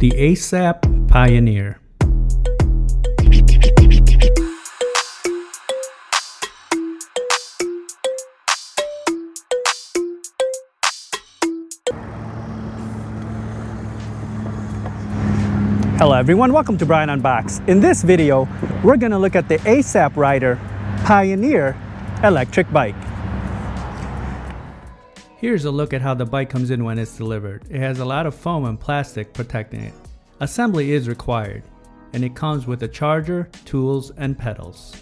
The ASAP Pioneer. Hello everyone, welcome to Brian Unboxed. In this video, we're going to look at the ASAP Rider Pioneer electric bike. Here's a look at how the bike comes in when it's delivered. It has a lot of foam and plastic protecting it. Assembly is required, and it comes with a charger, tools, and pedals.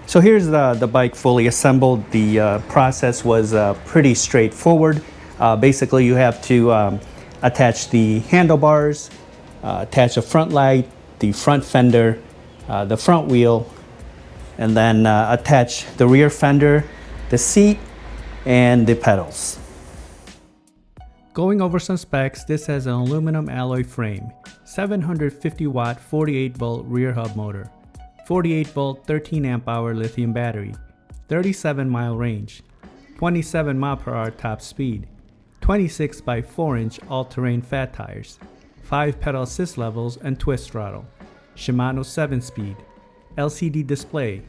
So here's the bike fully assembled. The process was pretty straightforward. Basically, you have to attach the handlebars, attach a front light, the front fender, the front wheel, and then attach the rear fender, the seat, and the pedals. Going over some specs, this has an aluminum alloy frame, 750 watt 48 volt rear hub motor, 48 volt 13 amp hour lithium battery, 37 mile range, 27 mile per hour top speed, 26 by 4 inch all-terrain fat tires, 5 pedal assist levels and twist throttle, Shimano 7-speed, LCD display,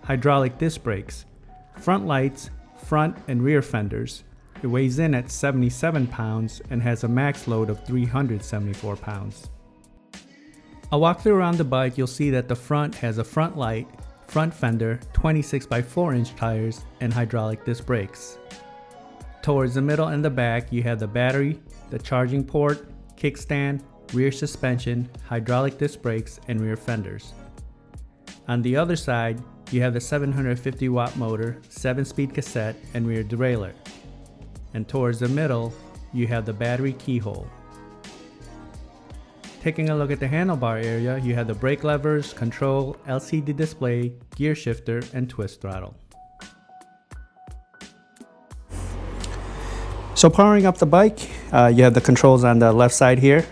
hydraulic disc brakes, front lights, front and rear fenders. It weighs in at 77 pounds and has a max load of 374 pounds. I'll walk through around the bike. You'll see that the front has a front light, front fender, 26 by 4 inch tires, and hydraulic disc brakes. Towards the middle and the back, you have the battery, the charging port, kickstand, rear suspension, hydraulic disc brakes, and rear fenders. On the other side, you have the 750 watt motor, 7-speed cassette, and rear derailleur. And towards the middle, you have the battery keyhole. Taking a look at the handlebar area, you have the brake levers, control, LCD display, gear shifter, and twist throttle. So powering up the bike, you have the controls on the left side here.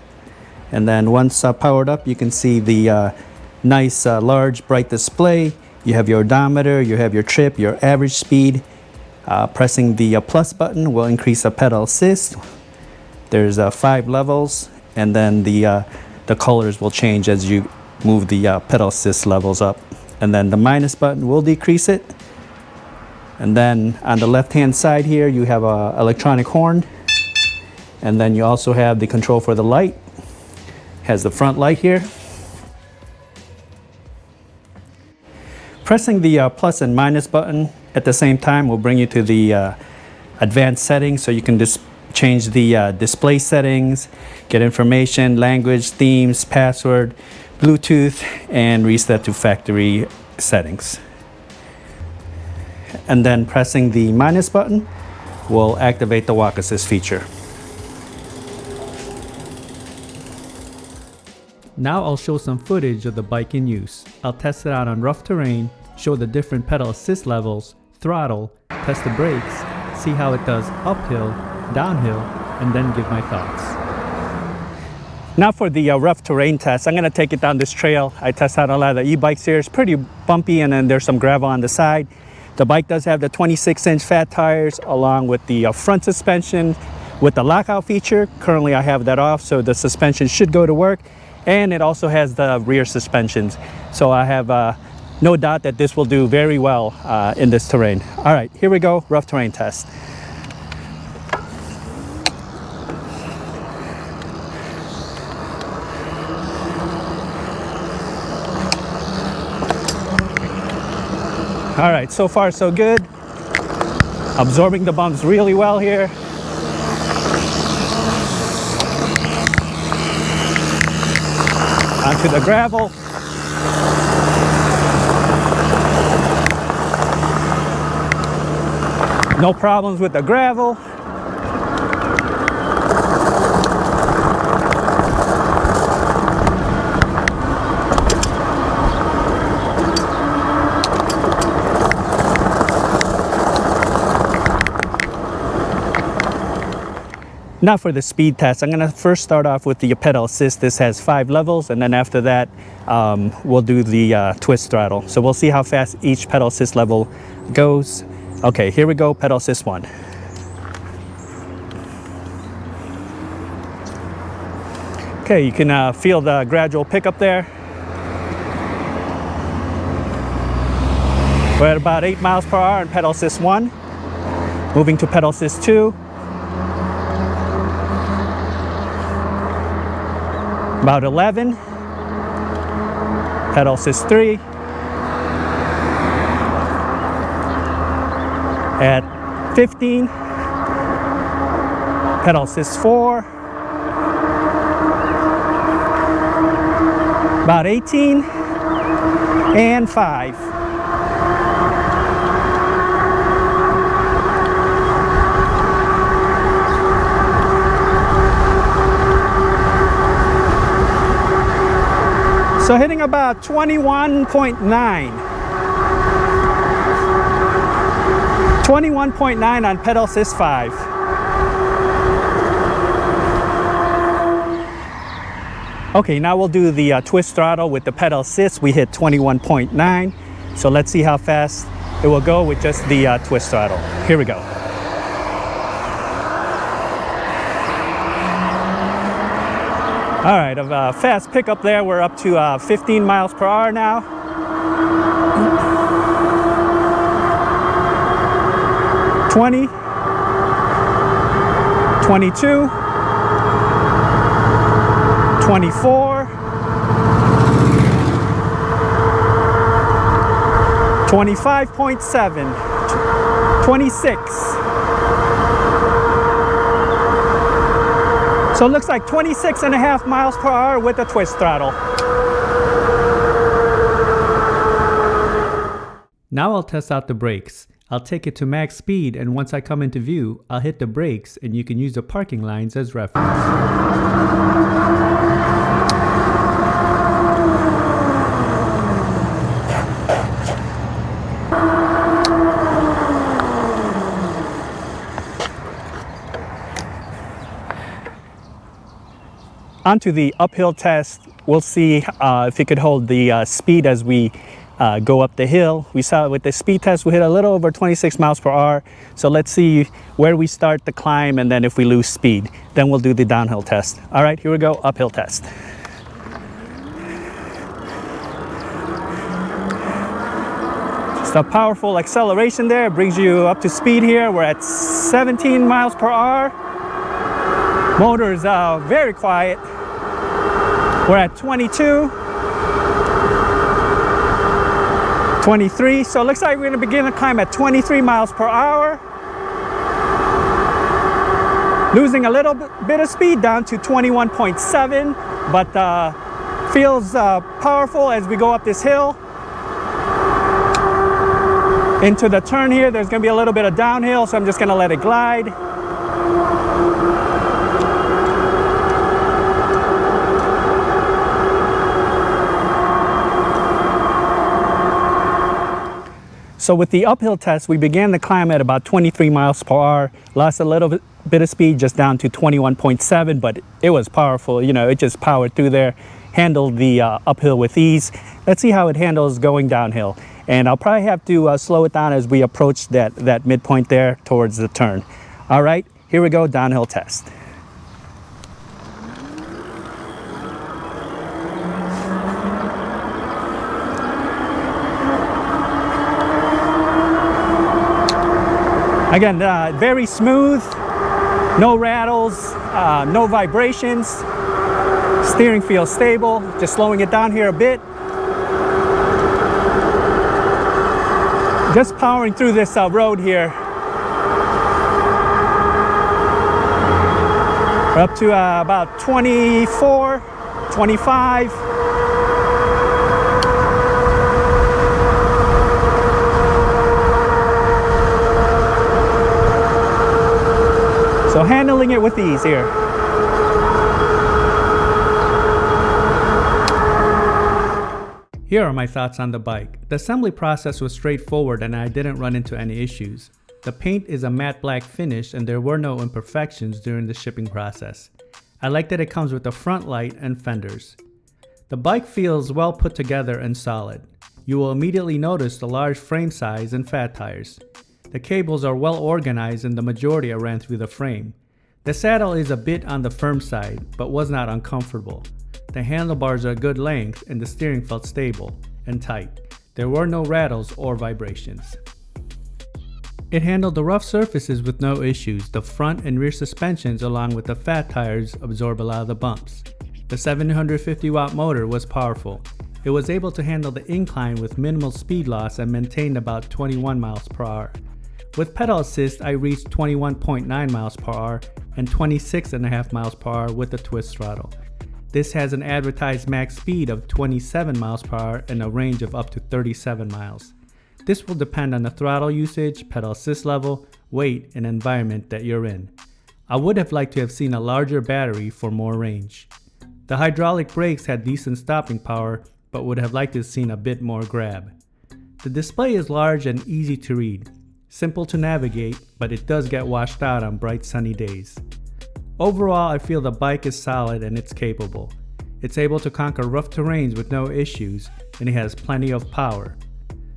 And then once powered up, you can see the nice large bright display. You have your odometer, you have your trip, your average speed. Pressing the plus button will increase the pedal assist. There's 5 levels, and then the colors will change as you move the pedal assist levels up. And then the minus button will decrease it. And then on the left hand side here, you have an electronic horn. And then you also have the control for the light. Has the front light here. Pressing the plus and minus button at the same time will bring you to the advanced settings, so you can just change the display settings, get information, language, themes, password, Bluetooth, and reset to factory settings. And then pressing the minus button will activate the walk assist feature. Now I'll show some footage of the bike in use. I'll test it out on rough terrain, show the different pedal assist levels, throttle, test the brakes, see how it does uphill, downhill, and then give my thoughts. Now for the rough terrain test, I'm going to take it down this trail. I test out a lot of the e-bikes here. It's pretty bumpy, and then there's some gravel on the side. The bike does have the 26-inch fat tires along with the front suspension with the lockout feature. Currently I have that off, so the suspension should go to work. And it also has the rear suspensions. So I have no doubt that this will do very well in this terrain. All right, here we go, rough terrain test. All right, so far so good. Absorbing the bumps really well here. Onto the gravel. No problems with the gravel. Now for the speed test, I'm going to first start off with the pedal assist. This has 5 levels, and then after that we'll do the twist throttle. So we'll see how fast each pedal assist level goes. Okay, here we go, pedal assist 1. Okay, you can feel the gradual pickup there. We're at about 8 miles per hour in pedal assist 1. Moving to pedal assist 2. About 11. Pedal assist 3. At 15. Pedal assist 4. About 18. And 5. So hitting about 21.9. 21.9 on pedal assist 5. Okay, now we'll do the twist throttle with the pedal assist. We hit 21.9. So let's see how fast it will go with just the twist throttle. Here we go. All right, a fast pickup there. We're up to 15 miles per hour now. 20, 22, 24, 25.7, 26. So it looks like 26.5 miles per hour with a twist throttle. Now I'll test out the brakes. I'll take it to max speed, and once I come into view, I'll hit the brakes, and you can use the parking lines as reference. Onto the uphill test. We'll see if it could hold the speed as we go up the hill. We saw with the speed test we hit a little over 26 miles per hour. So let's see where we start the climb, and then if we lose speed, then we'll do the downhill test. All right, here we go, uphill test. Just a powerful acceleration there. It brings you up to speed here. We're at 17 miles per hour. Motor is very quiet. We're at 22, 23. So it looks like we're going to begin the climb at 23 miles per hour. Losing a little bit of speed down to 21.7, but feels powerful as we go up this hill. Into the turn here, there's going to be a little bit of downhill, so I'm just going to let it glide. So with the uphill test, we began the climb at about 23 miles per hour, lost a little bit of speed just down to 21.7, but it was powerful. You know, it just powered through there, handled the uphill with ease. Let's see how it handles going downhill. And I'll probably have to slow it down as we approach that midpoint there towards the turn. All right, here we go, downhill test. Again, very smooth, no rattles, no vibrations. Steering feels stable. Just slowing it down here a bit. Just powering through this road here. We're up to about 24, 25. So handling it with ease here. Here are my thoughts on the bike. The assembly process was straightforward and I didn't run into any issues. The paint is a matte black finish and there were no imperfections during the shipping process. I like that it comes with a front light and fenders. The bike feels well put together and solid. You will immediately notice the large frame size and fat tires. The cables are well organized and the majority are ran through the frame. The saddle is a bit on the firm side, but was not uncomfortable. The handlebars are a good length and the steering felt stable and tight. There were no rattles or vibrations. It handled the rough surfaces with no issues. The front and rear suspensions along with the fat tires absorb a lot of the bumps. The 750 watt motor was powerful. It was able to handle the incline with minimal speed loss and maintained about 21 miles per hour. With pedal assist, I reached 21.9 miles per hour and 26.5 miles per hour with the twist throttle. This has an advertised max speed of 27 miles per hour and a range of up to 37 miles. This will depend on the throttle usage, pedal assist level, weight, and environment that you're in. I would have liked to have seen a larger battery for more range. The hydraulic brakes had decent stopping power, but would have liked to have seen a bit more grab. The display is large and easy to read. Simple to navigate, but it does get washed out on bright sunny days. Overall, I feel the bike is solid and it's capable. It's able to conquer rough terrains with no issues, and it has plenty of power.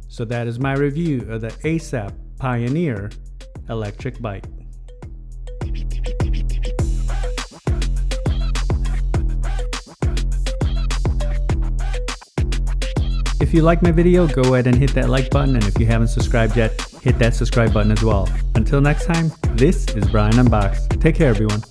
So that is my review of the ASAP Pioneer electric bike. If you like my video, go ahead and hit that like button, and if you haven't subscribed yet, hit that subscribe button as well. Until next time, this is Brian Unboxed. Take care, everyone.